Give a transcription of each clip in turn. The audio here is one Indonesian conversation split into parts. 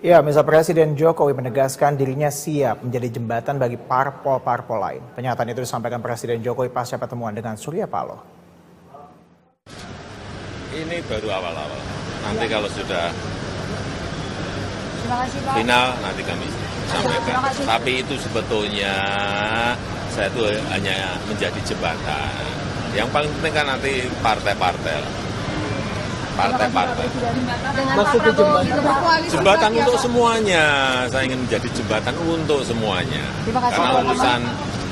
Ya, misal Presiden Jokowi menegaskan dirinya siap menjadi jembatan bagi parpol-parpol lain. Pernyataan itu disampaikan Presiden Jokowi pasca pertemuan dengan Surya Paloh. Ini baru awal-awal. Nanti kalau sudah final, nanti kami sampaikan. Tapi itu sebetulnya saya itu hanya menjadi jembatan. Yang paling penting kan nanti partai-partai. Jembatan untuk semuanya. Saya ingin menjadi jembatan untuk semuanya. Karena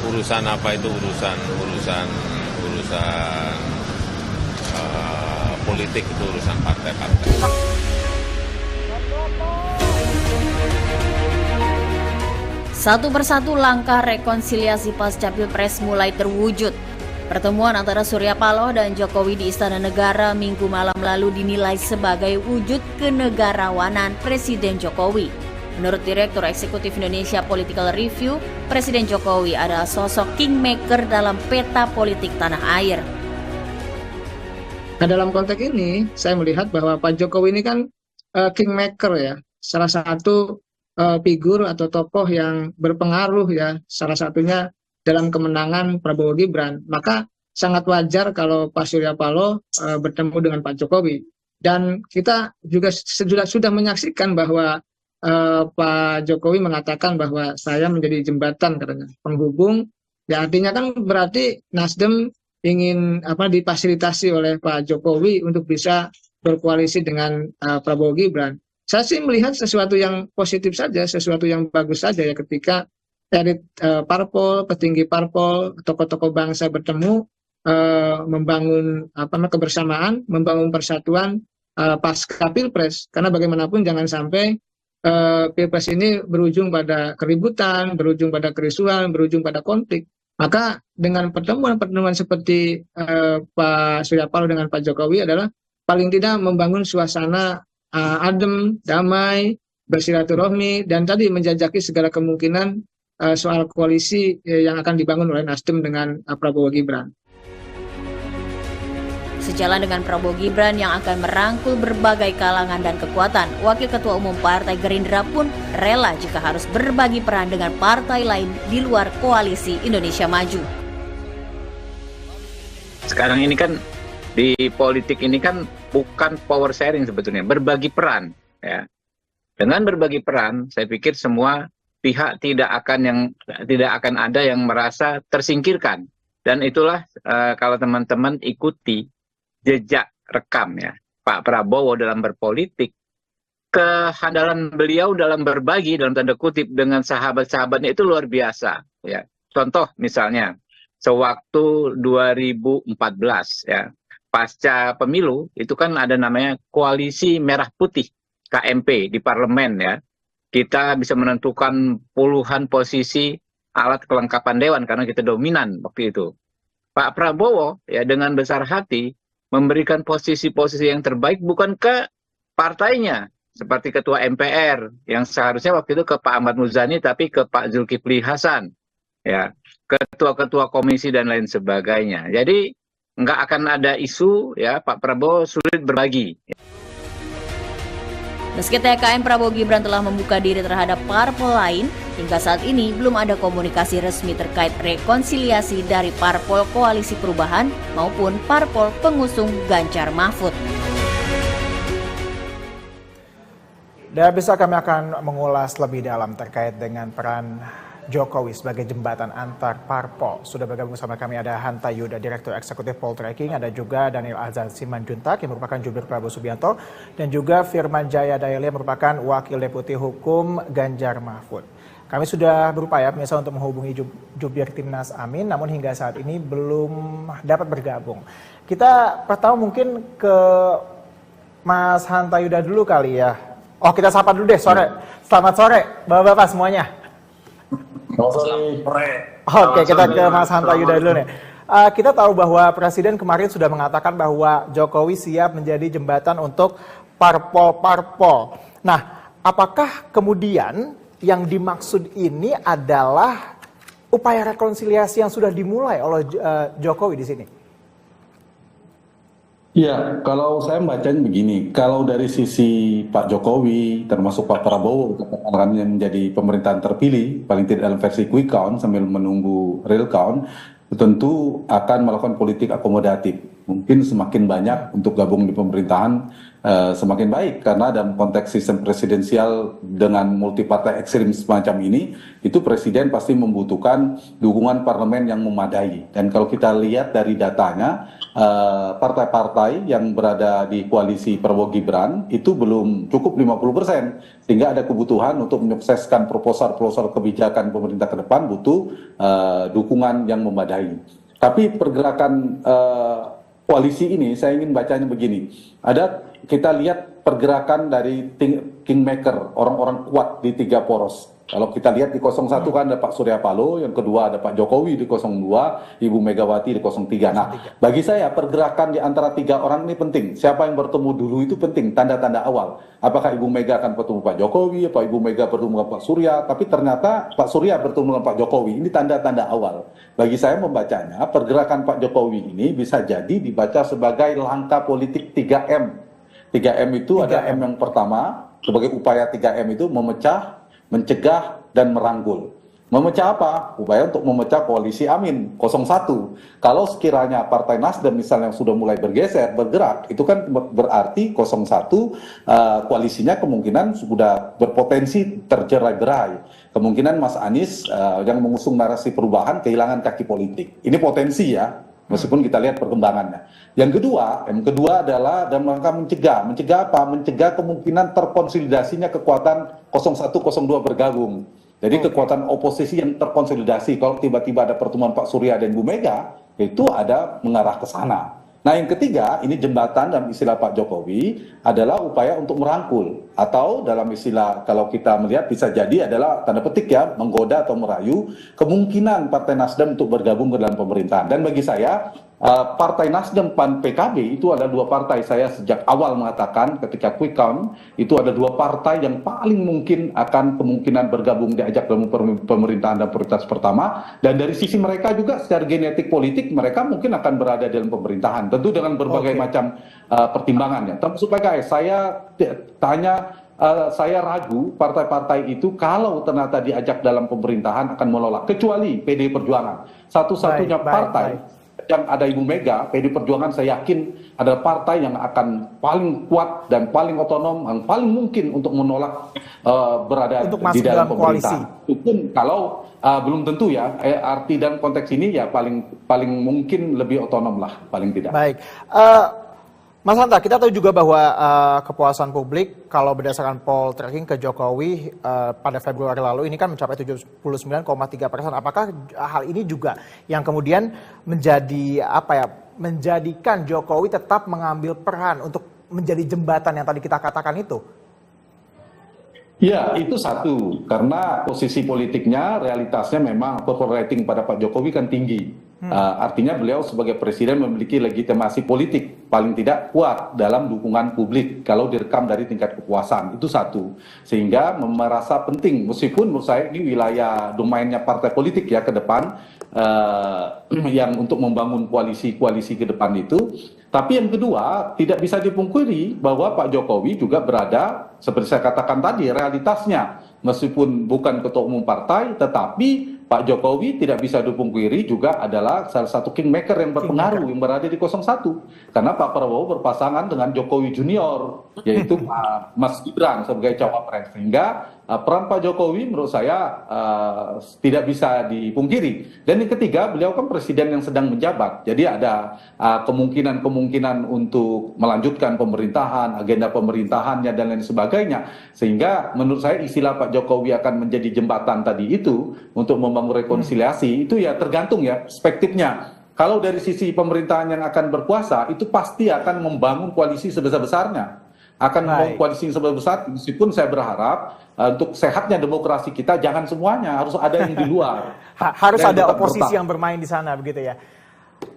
urusan apa itu urusan politik itu urusan partai-partai. Satu persatu langkah rekonsiliasi pasca Pilpres mulai terwujud. Pertemuan antara Surya Paloh dan Jokowi di Istana Negara Minggu malam lalu dinilai sebagai wujud kenegarawanan Presiden Jokowi. Menurut Direktur Eksekutif Indonesia Political Review, Presiden Jokowi adalah sosok kingmaker dalam peta politik tanah air. Nah, dalam konteks ini, saya melihat bahwa Pak Jokowi ini kan kingmaker ya, salah satu figur atau tokoh yang berpengaruh ya, salah satunya dalam kemenangan Prabowo Gibran. Maka sangat wajar kalau Pak Surya Paloh bertemu dengan Pak Jokowi. Dan kita juga sudah menyaksikan bahwa Pak Jokowi mengatakan bahwa saya menjadi jembatan katanya, penghubung. Ya artinya kan berarti Nasdem ingin difasilitasi oleh Pak Jokowi untuk bisa berkoalisi dengan Prabowo Gibran. Saya sih melihat sesuatu yang positif saja, sesuatu yang bagus saja ya ketika elit parpol, petinggi parpol, tokoh-tokoh bangsa bertemu membangun kebersamaan, membangun persatuan pasca Pilpres. Karena bagaimanapun jangan sampai Pilpres ini berujung pada keributan, berujung pada kerusuhan, berujung pada konflik. Maka dengan pertemuan-pertemuan seperti Pak Surya Paloh dengan Pak Jokowi adalah paling tidak membangun suasana adem, damai, bersilaturahmi, dan tadi menjajaki segala kemungkinan soal koalisi yang akan dibangun oleh Nasdem dengan Prabowo Gibran. Sejalan dengan Prabowo Gibran yang akan merangkul berbagai kalangan dan kekuatan, Wakil Ketua Umum Partai Gerindra pun rela jika harus berbagi peran dengan partai lain di luar koalisi Indonesia Maju. Sekarang ini kan di politik ini kan bukan power sharing sebetulnya, berbagi peran ya. Dengan berbagi peran, saya pikir semua pihak tidak akan ada yang merasa tersingkirkan. Dan itulah kalau teman-teman ikuti jejak rekam ya Pak Prabowo dalam berpolitik, kehandalan beliau dalam berbagi dalam tanda kutip dengan sahabat-sahabatnya itu luar biasa ya. Contoh misalnya sewaktu 2014 ya, pasca pemilu itu kan ada namanya Koalisi Merah Putih KMP di parlemen ya. Kita bisa menentukan puluhan posisi alat kelengkapan dewan karena kita dominan waktu itu. Pak Prabowo ya dengan besar hati memberikan posisi-posisi yang terbaik bukan ke partainya seperti ketua MPR yang seharusnya waktu itu ke Pak Ahmad Muzani tapi ke Pak Zulkifli Hasan ya, ketua-ketua komisi dan lain sebagainya. Jadi nggak akan ada isu ya Pak Prabowo sulit berbagi. Meski TKN Prabowo Gibran telah membuka diri terhadap parpol lain, hingga saat ini belum ada komunikasi resmi terkait rekonsiliasi dari parpol Koalisi Perubahan maupun parpol pengusung Ganjar Mahfud. Dan bisa kami akan mengulas lebih dalam terkait dengan peran Jokowi sebagai jembatan antar parpol. Sudah bergabung bersama kami ada Hanta Yuda, Direktur Eksekutif Poltreking, ada juga Daniel Azhar Simanjuntak yang merupakan jubir Prabowo Subianto, dan juga Firman Jaya Dayali yang merupakan Wakil Deputi Hukum Ganjar Mahfud. Kami sudah berupaya misalnya untuk menghubungi jubir Timnas Amin, namun hingga saat ini belum dapat bergabung. Kita pertama mungkin ke Mas Hanta Yuda dulu kali ya. Oh, kita sapa dulu deh sore. Selamat sore Bapak-bapak semuanya. Oke, kita ke Mas Hanta Yuda dulu nih. Kita tahu bahwa Presiden kemarin sudah mengatakan bahwa Jokowi siap menjadi jembatan untuk parpol-parpol. Nah, apakah kemudian yang dimaksud ini adalah upaya rekonsiliasi yang sudah dimulai oleh Jokowi di sini? Ya, kalau saya membacanya begini, kalau dari sisi Pak Jokowi, termasuk Pak Prabowo, katakan yang menjadi pemerintahan terpilih, paling tidak dalam versi quick count sambil menunggu real count, tentu akan melakukan politik akomodatif. Mungkin semakin banyak untuk gabung di pemerintahan, semakin baik, karena dalam konteks sistem presidensial dengan multipartai ekstrim semacam ini, itu presiden pasti membutuhkan dukungan parlemen yang memadai. Dan kalau kita lihat dari datanya, partai-partai yang berada di koalisi Prabowo Gibran itu belum cukup 50%, sehingga ada kebutuhan untuk menyukseskan proposal-proposal kebijakan pemerintah ke depan butuh dukungan yang memadai. Tapi pergerakan koalisi ini saya ingin bacanya begini. Kita lihat pergerakan dari kingmaker, orang-orang kuat di 3 poros. Kalau kita lihat di 01 kan ada Pak Surya Paloh, yang kedua ada Pak Jokowi di 02, Ibu Megawati di 03. Nah, bagi saya pergerakan di antara 3 orang ini penting. Siapa yang bertemu dulu itu penting, tanda-tanda awal. Apakah Ibu Mega akan bertemu Pak Jokowi, apa Ibu Mega bertemu dengan Pak Surya, tapi ternyata Pak Surya bertemu dengan Pak Jokowi. Ini tanda-tanda awal. Bagi saya membacanya, pergerakan Pak Jokowi ini bisa jadi dibaca sebagai langkah politik 3M. 3M itu ada M yang pertama, sebagai upaya 3M itu memecah, mencegah, dan merangkul. Memecah apa? Upaya untuk memecah koalisi Amin 01. Kalau sekiranya Partai Nasdem misalnya yang sudah mulai bergeser, bergerak, itu kan berarti 01 koalisinya kemungkinan sudah berpotensi tercerai-berai. Kemungkinan Mas Anies yang mengusung narasi perubahan kehilangan kaki politik. Ini potensi ya, meskipun kita lihat perkembangannya. Yang kedua adalah dalam rangka mencegah. Mencegah apa? Mencegah kemungkinan terkonsolidasinya kekuatan 01-02 bergabung. Jadi kekuatan oposisi yang terkonsolidasi, kalau tiba-tiba ada pertemuan Pak Surya dan Bu Mega, itu ada mengarah ke sana. Nah yang ketiga, ini jembatan dalam istilah Pak Jokowi adalah upaya untuk merangkul. Atau dalam istilah kalau kita melihat bisa jadi adalah tanda petik ya, menggoda atau merayu kemungkinan Partai Nasdem untuk bergabung ke dalam pemerintahan. Dan bagi saya, Partai Nasdem, PAN, PKB itu ada 2 partai. Saya sejak awal mengatakan ketika quick count, itu ada 2 partai yang paling mungkin akan kemungkinan bergabung diajak dalam pemerintahan dan prioritas pertama. Dan dari sisi mereka juga secara genetik politik, mereka mungkin akan berada dalam pemerintahan. Tentu dengan berbagai macam pertimbangannya. Termasuk PKS, saya tanya, saya ragu partai-partai itu kalau ternyata diajak dalam pemerintahan akan menolak. Kecuali PDI Perjuangan. Satu-satunya partai yang ada Ibu Mega, PDI Perjuangan saya yakin adalah partai yang akan paling kuat dan paling otonom, yang paling mungkin untuk menolak berada untuk di dalam dalam pemerintahan. Walaupun kalau belum tentu ya, arti dan konteks ini ya paling mungkin lebih otonom lah, paling tidak. Baik. Mas Hanta, kita tahu juga bahwa kepuasan publik kalau berdasarkan poll tracking ke Jokowi pada Februari lalu ini kan mencapai 79,3%. Apakah hal ini juga yang kemudian menjadikan Jokowi tetap mengambil peran untuk menjadi jembatan yang tadi kita katakan itu? Ya, itu satu. Karena posisi politiknya, realitasnya memang approval rating pada Pak Jokowi kan tinggi. Artinya beliau sebagai presiden memiliki legitimasi politik paling tidak kuat dalam dukungan publik kalau direkam dari tingkat kepuasan. Itu satu. Sehingga merasa penting, meskipun menurut saya ini wilayah domainnya partai politik ya ke depan, yang untuk membangun koalisi-koalisi ke depan itu. Tapi yang kedua, tidak bisa dipungkiri bahwa Pak Jokowi juga berada, seperti saya katakan tadi, realitasnya. Meskipun bukan ketua umum partai, tetapi Pak Jokowi tidak bisa dipungkiri juga adalah salah satu kingmaker yang berpengaruh yang berada di 01. Karena Pak Prabowo berpasangan dengan Jokowi Junior, yaitu Mas Gibran sebagai cawapres. Sehingga peran Pak Jokowi menurut saya tidak bisa dipungkiri. Dan yang ketiga, beliau kan presiden yang sedang menjabat. Jadi ada kemungkinan-kemungkinan untuk melanjutkan pemerintahan, agenda pemerintahannya dan lain sebagainya. Sehingga menurut saya istilah Pak Jokowi akan menjadi jembatan tadi itu untuk membangun rekonsiliasi, itu ya tergantung ya perspektifnya. Kalau dari sisi pemerintahan yang akan berkuasa, itu pasti akan membangun koalisi sebesar-besarnya. Akan membangun koalisi sebesar-besar, meskipun saya berharap untuk sehatnya demokrasi kita, jangan semuanya, harus ada yang di luar. Harus ada oposisi yang bermain di sana, begitu ya.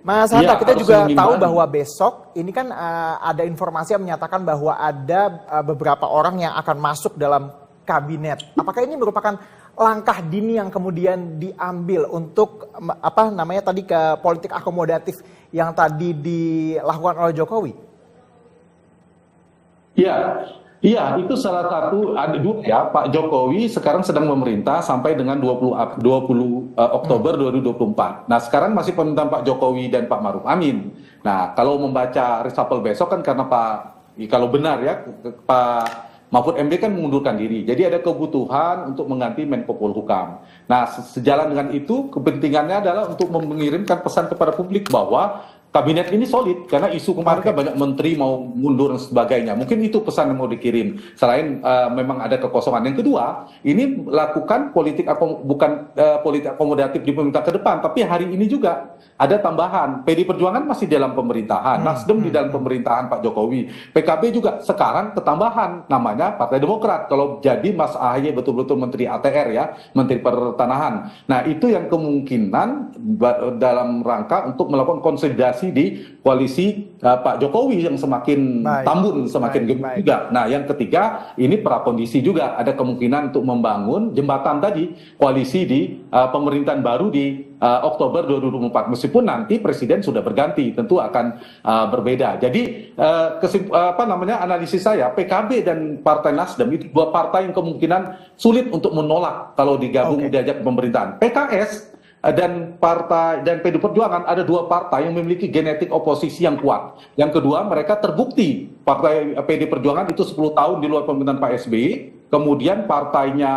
Mas Hanta, kita juga tahu bahwa besok ini kan ada informasi yang menyatakan bahwa ada beberapa orang yang akan masuk dalam kabinet. Apakah ini merupakan langkah dini yang kemudian diambil untuk ke politik akomodatif yang tadi dilakukan oleh Jokowi? Iya, iya itu salah satu ada dua ya. Pak Jokowi sekarang sedang memerintah sampai dengan 20 Oktober 2024. Nah, sekarang masih pemerintahan Pak Jokowi dan Pak Maruf Amin. Nah, kalau membaca reshuffle besok kan karena kalau benar ya Pak Mahfud MD kan mengundurkan diri. Jadi ada kebutuhan untuk mengganti Menko Polhukam. Nah, sejalan dengan itu kepentingannya adalah untuk mengirimkan pesan kepada publik bahwa kabinet ini solid karena isu kemarin kan banyak menteri mau mundur dan sebagainya. Mungkin itu pesan yang mau dikirim. Selain memang ada kekosongan. Yang kedua, ini lakukan politik politik akomodatif di pemerintah ke depan. Tapi hari ini juga ada tambahan. PD Perjuangan masih dalam pemerintahan. Nasdem di dalam pemerintahan Pak Jokowi. PKB juga sekarang ketambahan namanya Partai Demokrat. Kalau jadi Mas AHY betul-betul Menteri ATR ya, Menteri Pertanahan. Nah itu yang kemungkinan dalam rangka untuk melakukan konsolidasi di koalisi Pak Jokowi yang semakin tambun, semakin gemuk juga. Nah, yang ketiga, ini prakondisi juga ada kemungkinan untuk membangun jembatan tadi, koalisi di pemerintahan baru di Oktober 2024. Meskipun nanti presiden sudah berganti, tentu akan berbeda. Jadi analisis saya, PKB dan Partai Nasdem itu dua partai yang kemungkinan sulit untuk menolak kalau digabung diajak pemerintahan. PKS dan PD Perjuangan ada dua partai yang memiliki genetik oposisi yang kuat. Yang kedua, mereka terbukti partai PD Perjuangan itu 10 tahun di luar pemerintahan Pak SBY, kemudian partainya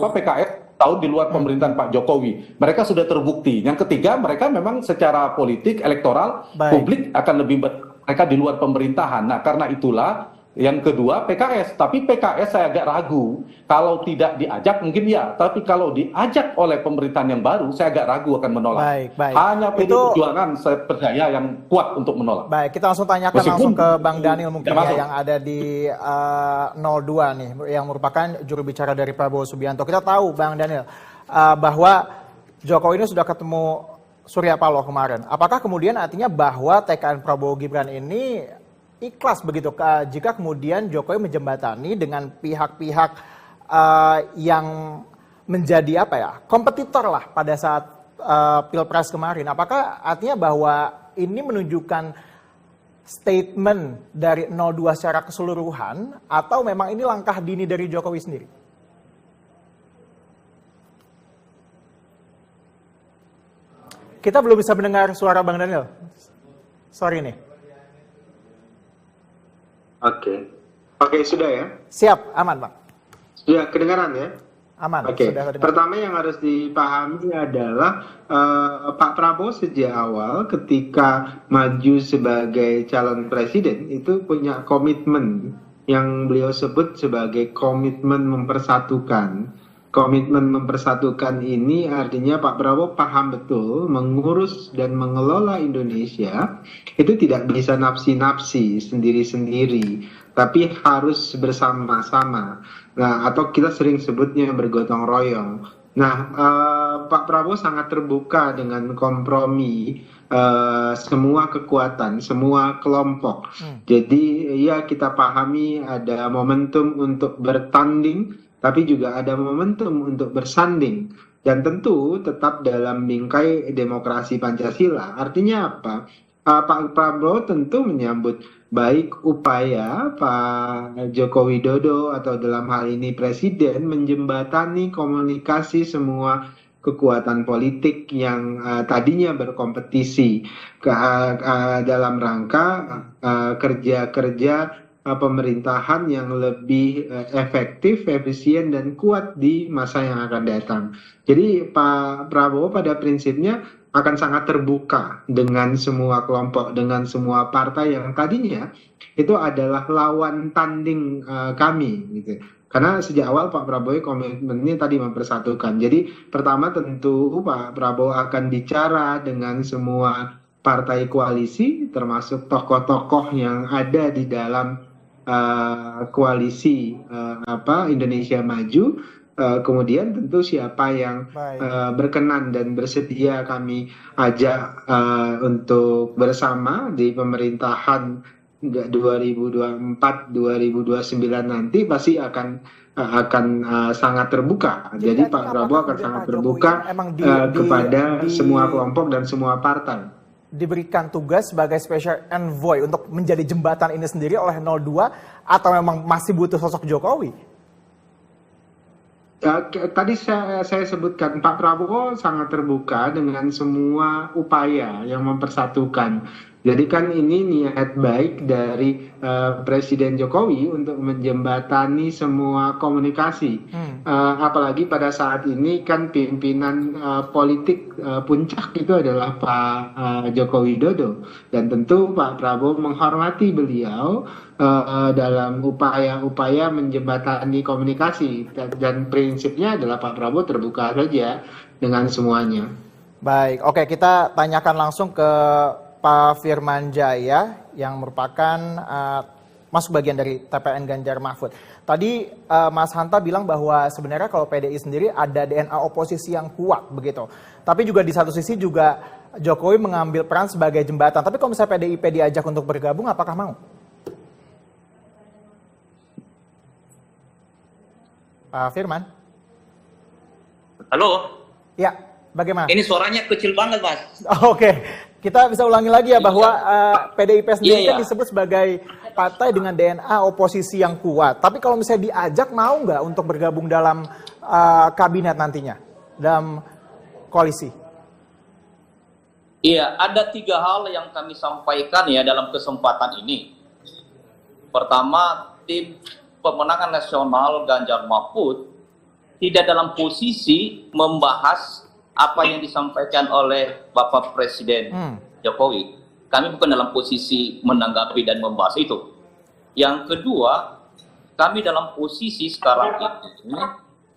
PKS tahun di luar pemerintahan Pak Jokowi. Mereka sudah terbukti. Yang ketiga, mereka memang secara politik elektoral publik akan lebih mereka di luar pemerintahan. Nah, karena itulah yang kedua PKS, tapi PKS saya agak ragu kalau tidak diajak mungkin ya, tapi kalau diajak oleh pemerintahan yang baru saya agak ragu akan menolak. Hanya PD Perjuangan saya percaya yang kuat untuk menolak. Baik, kita langsung tanyakan langsung ke Bang Daniel mungkin ya, yang ada di 02 nih, yang merupakan juru bicara dari Prabowo Subianto. Kita tahu Bang Daniel bahwa Jokowi ini sudah ketemu Surya Paloh kemarin. Apakah kemudian artinya bahwa TKN Prabowo Gibran ini ikhlas begitu jika kemudian Jokowi menjembatani dengan pihak-pihak yang menjadi kompetitor lah pada saat Pilpres kemarin? Apakah artinya bahwa ini menunjukkan statement dari 02 secara keseluruhan atau memang ini langkah dini dari Jokowi sendiri? Kita belum bisa mendengar suara Bang Daniel. Sorry nih. Oke, sudah ya? Siap, aman Bang. Sudah kedengaran ya? Aman. Oke. Sudah Pertama yang harus dipahami adalah Pak Prabowo sejak awal ketika maju sebagai calon presiden itu punya komitmen yang beliau sebut sebagai komitmen mempersatukan. Komitmen mempersatukan ini artinya Pak Prabowo paham betul mengurus dan mengelola Indonesia itu tidak bisa nafsi-nafsi sendiri-sendiri, tapi harus bersama-sama. Nah, atau kita sering sebutnya bergotong royong. Nah, Pak Prabowo sangat terbuka dengan kompromi semua kekuatan, semua kelompok. Jadi ya kita pahami ada momentum untuk bertanding, tapi juga ada momentum untuk bersanding. Dan tentu tetap dalam bingkai demokrasi Pancasila. Artinya apa? Pak Prabowo tentu menyambut baik upaya Pak Joko Widodo atau dalam hal ini Presiden menjembatani komunikasi semua kekuatan politik yang tadinya berkompetisi dalam rangka kerja-kerja pemerintahan yang lebih efektif, efisien, dan kuat di masa yang akan datang. Jadi Pak Prabowo pada prinsipnya akan sangat terbuka dengan semua kelompok, dengan semua partai yang tadinya itu adalah lawan tanding kami, gitu. Karena sejak awal Pak Prabowo komitmennya tadi mempersatukan. Jadi pertama tentu Pak Prabowo akan bicara dengan semua partai koalisi, termasuk tokoh-tokoh yang ada di dalam koalisi Indonesia Maju, kemudian tentu siapa yang berkenan dan bersedia kami ajak untuk bersama di pemerintahan 2024-2029 nanti pasti akan sangat terbuka. Jadi Pak Prabowo akan sangat terbuka kepada semua kelompok dan semua partai. diberikan tugas sebagai special envoy untuk menjadi jembatan ini sendiri oleh 02 atau memang masih butuh sosok Jokowi? Tadi saya sebutkan Pak Prabowo sangat terbuka dengan semua upaya yang mempersatukan. Jadi kan ini niat baik dari Presiden Jokowi untuk menjembatani semua komunikasi. Apalagi pada saat ini kan pimpinan politik puncak itu adalah Pak Joko Widodo. Dan tentu Pak Prabowo menghormati beliau dalam upaya-upaya menjembatani komunikasi. Dan prinsipnya adalah Pak Prabowo terbuka saja dengan semuanya. Baik, oke, kita tanyakan langsung ke Pak Firman Jaya yang merupakan masuk bagian dari TPN Ganjar Mahfud. Tadi Mas Hanta bilang bahwa sebenarnya kalau PDI sendiri ada DNA oposisi yang kuat begitu. Tapi juga di satu sisi juga Jokowi mengambil peran sebagai jembatan. Tapi kalau misalnya PDIP diajak untuk bergabung, apakah mau? Pak Firman? Halo? Ya, bagaimana? Ini suaranya kecil banget, Mas. Oke. Kita bisa ulangi lagi ya bahwa PDIP sendiri kan Iya. disebut sebagai partai dengan DNA oposisi yang kuat. Tapi kalau misalnya diajak, mau nggak untuk bergabung dalam kabinet nantinya, dalam koalisi? Iya, ada 3 hal yang kami sampaikan ya dalam kesempatan ini. Pertama, tim pemenangan nasional Ganjar Mahfud tidak dalam posisi membahas apa yang disampaikan oleh Bapak Presiden Jokowi. Kami bukan dalam posisi menanggapi dan membahas itu. Yang kedua, kami dalam posisi sekarang ini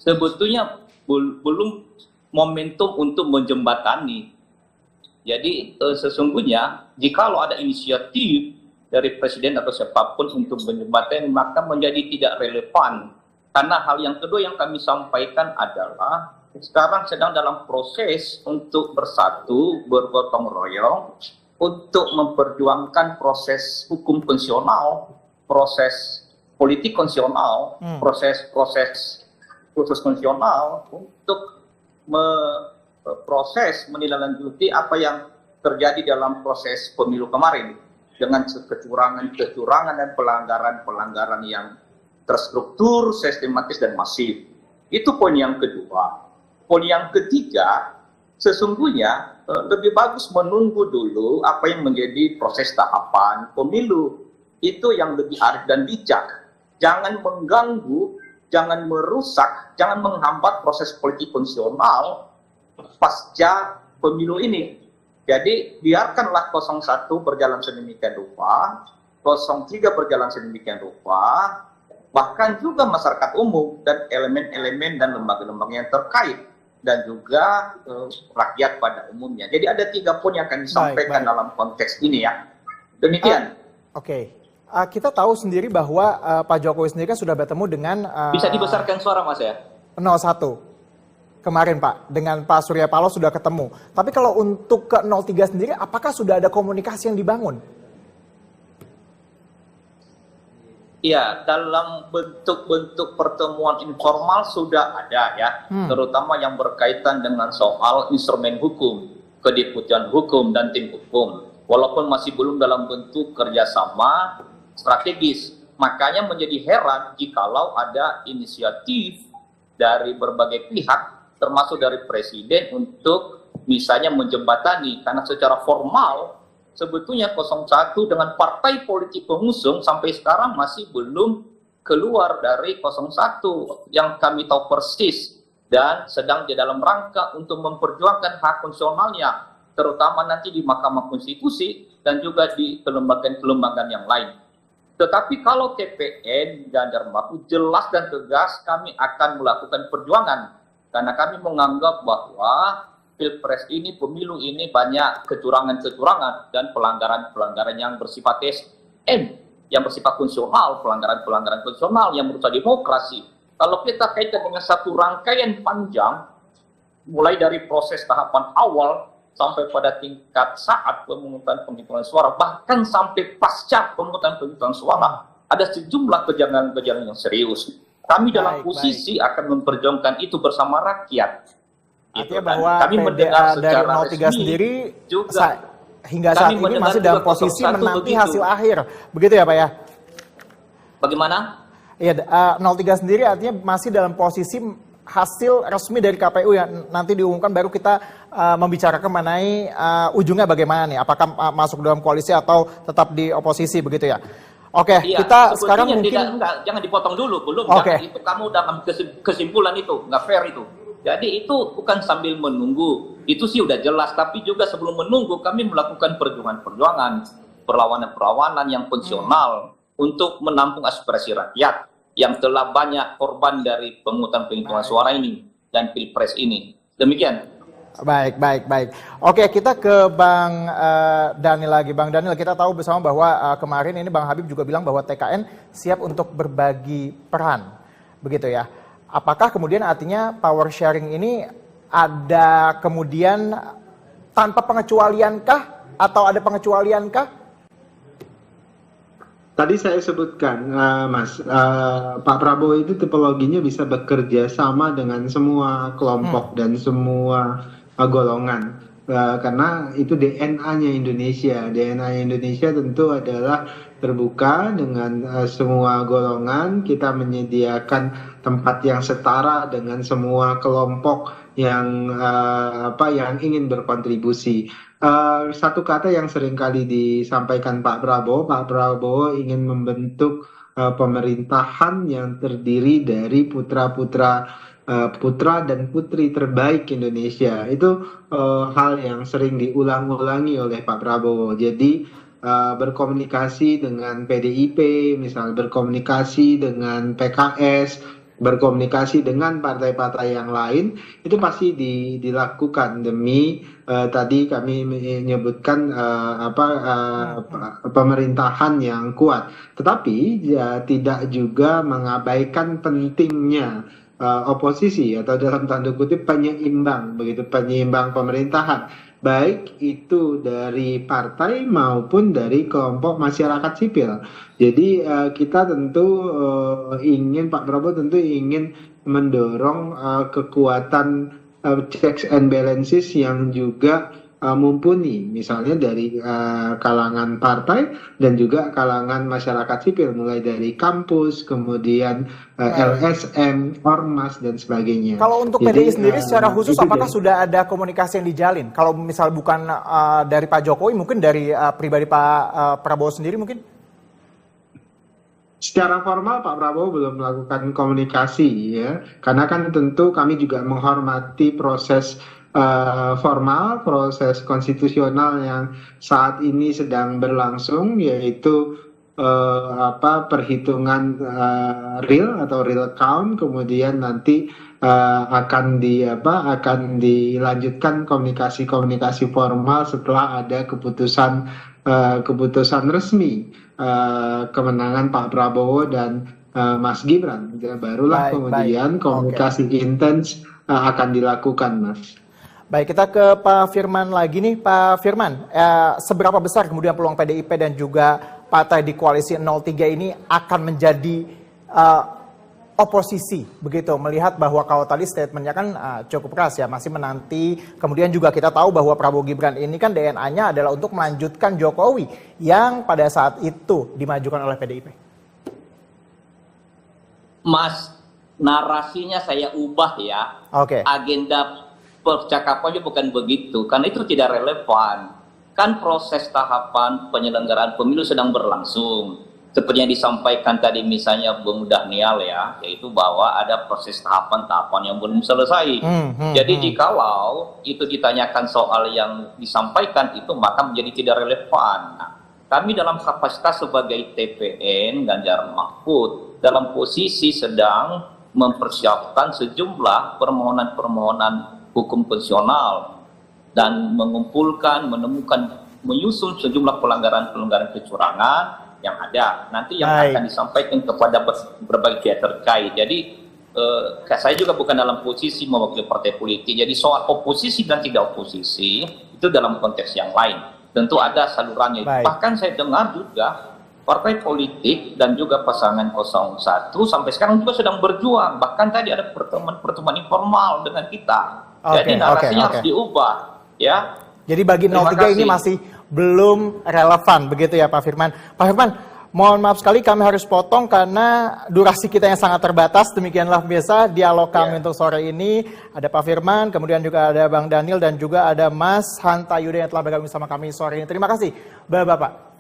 sebetulnya belum momentum untuk menjembatani. Jadi sesungguhnya jikalau ada inisiatif dari Presiden atau siapapun untuk menjembatani, maka menjadi tidak relevan. Karena hal yang kedua yang kami sampaikan adalah sekarang sedang dalam proses untuk bersatu, bergotong royong, untuk memperjuangkan proses hukum konstitusional, proses politik konstitusional, proses konstitusional untuk proses menindaklanjuti apa yang terjadi dalam proses pemilu kemarin dengan kecurangan dan pelanggaran yang terstruktur, sistematis dan masif. Itu poin yang kedua. Poin yang ketiga, sesungguhnya lebih bagus menunggu dulu apa yang menjadi proses tahapan pemilu. Itu yang lebih arif dan bijak. Jangan mengganggu, jangan merusak, jangan menghambat proses politik konstitusional pasca pemilu ini. Jadi biarkanlah 01 berjalan sedemikian rupa, 03 berjalan sedemikian rupa, bahkan juga masyarakat umum dan elemen-elemen dan lembaga-lembaga yang terkait. Dan juga rakyat pada umumnya. Jadi ada 3 poin yang akan disampaikan dalam konteks ini ya. Demikian. Oke. Kita tahu sendiri bahwa Pak Jokowi sendiri kan sudah bertemu dengan... Bisa dibesarkan suara Mas ya? 01. Kemarin Pak, dengan Pak Surya Paloh sudah ketemu. Tapi kalau untuk ke 03 sendiri, apakah sudah ada komunikasi yang dibangun? Iya, dalam bentuk-bentuk pertemuan informal sudah ada ya, terutama yang berkaitan dengan soal instrumen hukum, kedeputian hukum dan tim hukum. Walaupun masih belum dalam bentuk kerjasama strategis, makanya menjadi heran jikalau ada inisiatif dari berbagai pihak, termasuk dari Presiden untuk misalnya menjembatani, karena secara formal sebetulnya 01 dengan partai politik pengusung sampai sekarang masih belum keluar dari 01 yang kami tahu persis dan sedang di dalam rangka untuk memperjuangkan hak konstitusionalnya, terutama nanti di Mahkamah Konstitusi dan juga di kelembagaan-kelembagaan yang lain. Tetapi kalau TPN Ganjar Mahfud jelas dan tegas kami akan melakukan perjuangan karena kami menganggap bahwa Pilpres ini, pemilu ini banyak kecurangan-kecurangan dan pelanggaran-pelanggaran yang bersifat TSN, yang bersifat konstitusional, pelanggaran-pelanggaran konstitusional yang merusak demokrasi. Kalau kita kaitkan dengan satu rangkaian panjang, mulai dari proses tahapan awal sampai pada tingkat saat pemungutan penghitungan suara, bahkan sampai pasca pemungutan penghitungan suara, ada sejumlah kejanggalan-kejanggalan yang serius. Kami dalam posisi akan memperjuangkan itu bersama rakyat. Artinya bahwa kami mendengar dari secara 03 sendiri juga hingga saat Kami ini mendengar masih juga dalam posisi 01 menanti begitu. hasil akhir. Begitu ya Pak ya? Bagaimana? Iya, 03 sendiri artinya masih dalam posisi hasil resmi dari KPU yang nanti diumumkan baru kita membicarakan mengenai ujungnya bagaimana nih, apakah masuk dalam koalisi atau tetap di oposisi begitu ya. Oke, Iya, kita sekarang sebetulnya mungkin jangan dipotong dulu, belum. Oke. Jangan, itu kamu udah ambil kesimpulan itu, nggak fair itu. Jadi itu bukan sambil menunggu, itu sih udah jelas. Tapi juga sebelum menunggu kami melakukan perjuangan-perjuangan, perlawanan-perlawanan yang konvensional untuk menampung aspirasi rakyat yang telah banyak korban dari pemungutan penghitungan suara ini dan pilpres ini. Demikian. Baik. Oke, kita ke Bang Daniel lagi. Bang Daniel, kita tahu bersama bahwa kemarin ini Bang Habib juga bilang bahwa TKN siap untuk berbagi peran, begitu ya. Apakah kemudian artinya power sharing ini ada kemudian tanpa pengecualiankah atau ada pengecualiankah? Tadi saya sebutkan, Mas, Pak Prabowo itu tipologinya bisa bekerja sama dengan semua kelompok dan semua golongan. Karena itu DNA-nya Indonesia. DNA Indonesia tentu adalah terbuka dengan semua golongan. Kita menyediakan tempat yang setara dengan semua kelompok yang yang ingin berkontribusi. Satu kata yang sering kali disampaikan Pak Prabowo ingin membentuk pemerintahan yang terdiri dari putra dan putri terbaik Indonesia. Itu hal yang sering diulang-ulangi oleh Pak Prabowo. Jadi berkomunikasi dengan PDIP, misal berkomunikasi dengan PKS, berkomunikasi dengan partai-partai yang lain, itu pasti dilakukan demi tadi kami menyebutkan pemerintahan yang kuat. Tetapi tidak juga mengabaikan pentingnya oposisi atau dalam tanda kutip penyeimbang pemerintahan, baik itu dari partai maupun dari kelompok masyarakat sipil. Jadi kita tentu Pak Prabowo tentu ingin mendorong kekuatan checks and balances yang juga mumpuni, misalnya dari kalangan partai dan juga kalangan masyarakat sipil, mulai dari kampus, kemudian LSM, Ormas dan sebagainya. Kalau untuk PDI sendiri secara khusus apakah sudah ada komunikasi yang dijalin? Kalau misal bukan dari Pak Jokowi, mungkin dari pribadi Pak Prabowo sendiri mungkin? Secara formal Pak Prabowo belum melakukan komunikasi ya, karena kan tentu kami juga menghormati proses formal, proses konstitusional yang saat ini sedang berlangsung, yaitu perhitungan real atau real count, kemudian nanti akan dilanjutkan komunikasi formal setelah ada keputusan resmi kemenangan Pak Prabowo dan Mas Gibran. Barulah kemudian komunikasi intens akan dilakukan, Mas. Baik, kita ke Pak Firman lagi nih. Pak Firman, seberapa besar kemudian peluang PDIP dan juga partai di koalisi 03 ini akan menjadi oposisi, begitu? Melihat bahwa kalau tadi statementnya kan cukup keras ya, masih menanti. Kemudian juga kita tahu bahwa Prabowo Gibran ini kan DNA-nya adalah untuk melanjutkan Jokowi yang pada saat itu dimajukan oleh PDIP. Mas, narasinya saya ubah ya. Oke. Agenda percakapannya bukan begitu, karena itu tidak relevan. Kan proses tahapan penyelenggaraan pemilu sedang berlangsung. Seperti yang disampaikan tadi misalnya Bung Daniel ya, yaitu bahwa ada proses tahapan-tahapan yang belum selesai. Jadi jikalau itu ditanyakan soal yang disampaikan itu, maka menjadi tidak relevan. Nah, kami dalam kapasitas sebagai TPN Ganjar Mahfud dalam posisi sedang mempersiapkan sejumlah permohonan-permohonan hukum konstitusional dan mengumpulkan, menemukan, menyusun sejumlah pelanggaran-pelanggaran kecurangan yang ada. Nanti yang akan disampaikan kepada berbagai pihak terkait. Jadi saya juga bukan dalam posisi mewakili partai politik. Jadi soal oposisi dan tidak oposisi itu dalam konteks yang lain. Tentu ada salurannya. Bahkan saya dengar juga partai politik dan juga pasangan 01 sampai sekarang juga sedang berjuang. Bahkan tadi ada pertemuan informal dengan kita. Jadi narasinya harus diubah, ya. Jadi bagi 03 ini belum relevan, begitu ya Pak Firman. Pak Firman, mohon maaf sekali kami harus potong karena durasi kita yang sangat terbatas. Demikianlah biasa dialog kami untuk sore ini. Ada Pak Firman, kemudian juga ada Bang Daniel dan juga ada Mas Hanta Yuda yang telah bergabung sama kami sore ini. Terima kasih Bapak-Bapak.